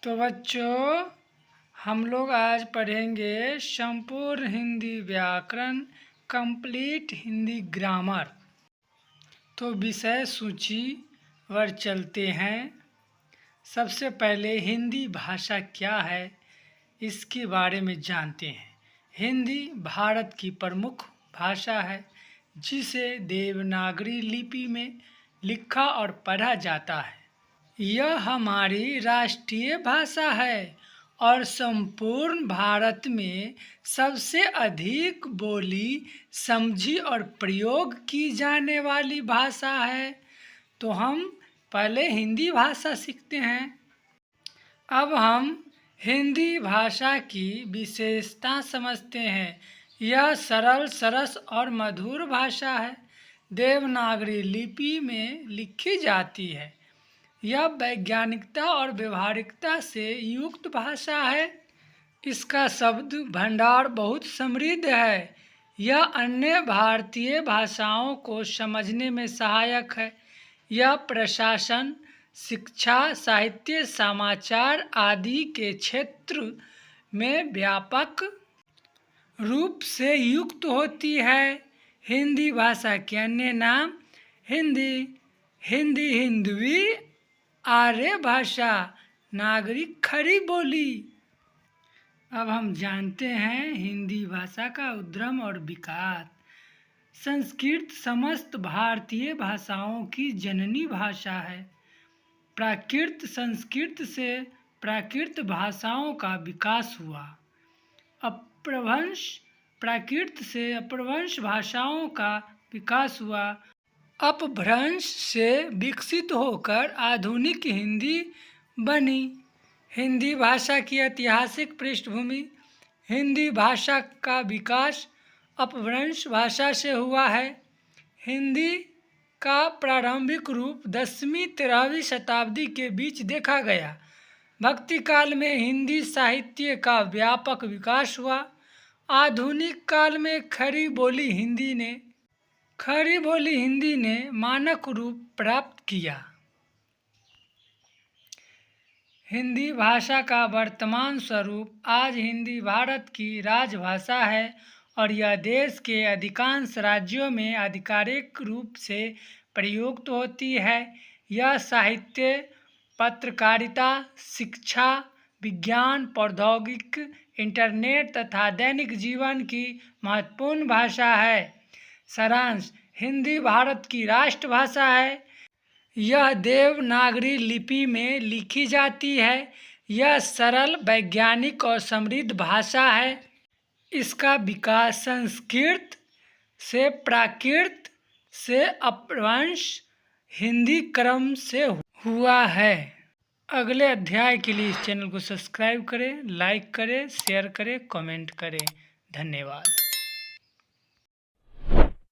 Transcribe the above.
तो बच्चों, हम लोग आज पढ़ेंगे संपूर्ण हिंदी व्याकरण कंप्लीट हिंदी ग्रामर। तो विषय सूची पर चलते हैं। सबसे पहले हिंदी भाषा क्या है इसके बारे में जानते हैं। हिंदी भारत की प्रमुख भाषा है जिसे देवनागरी लिपि में लिखा और पढ़ा जाता है। यह हमारी राष्ट्रीय भाषा है और संपूर्ण भारत में सबसे अधिक बोली, समझी और प्रयोग की जाने वाली भाषा है। तो हम पहले हिंदी भाषा सीखते हैं। अब हम हिंदी भाषा की विशेषता समझते हैं। यह सरल, सरस और मधुर भाषा है। देवनागरी लिपि में लिखी जाती है। यह वैज्ञानिकता और व्यवहारिकता से युक्त भाषा है। इसका शब्द भंडार बहुत समृद्ध है। यह अन्य भारतीय भाषाओं को समझने में सहायक है। यह प्रशासन, शिक्षा, साहित्य, समाचार आदि के क्षेत्र में व्यापक रूप से युक्त होती है। हिंदी भाषा के अन्य नाम हिंदी, हिंदवी, आर्य भाषा, नागरिक खड़ी बोली। अब हम जानते हैं हिंदी भाषा का उद्गम और विकास। संस्कृत समस्त भारतीय भाषाओं की जननी भाषा है। प्राकृत संस्कृत से प्राकृत भाषाओं का विकास हुआ। अपभ्रंश प्राकृत से अपभ्रंश भाषाओं का विकास हुआ। अपभ्रंश से विकसित होकर आधुनिक हिंदी बनी। हिंदी भाषा की ऐतिहासिक पृष्ठभूमि। हिंदी भाषा का विकास अपभ्रंश भाषा से हुआ है। हिंदी का प्रारंभिक रूप 10वीं 13वीं शताब्दी के बीच देखा गया। भक्ति काल में हिंदी साहित्य का व्यापक विकास हुआ। आधुनिक काल में खड़ी बोली हिंदी ने मानक रूप प्राप्त किया। हिंदी भाषा का वर्तमान स्वरूप। आज हिंदी भारत की राजभाषा है और यह देश के अधिकांश राज्यों में आधिकारिक रूप से प्रयुक्त होती है। यह साहित्य, पत्रकारिता, शिक्षा, विज्ञान, प्रौद्योगिकी, इंटरनेट तथा दैनिक जीवन की महत्वपूर्ण भाषा है। सारांश: हिंदी भारत की राष्ट्रभाषा है। यह देवनागरी लिपि में लिखी जाती है। यह सरल, वैज्ञानिक और समृद्ध भाषा है। इसका विकास संस्कृत से प्राकृत से अपभ्रंश हिंदी क्रम से हुआ है। अगले अध्याय के लिए इस चैनल को सब्सक्राइब करें, लाइक करें, शेयर करें, कमेंट करें। धन्यवाद।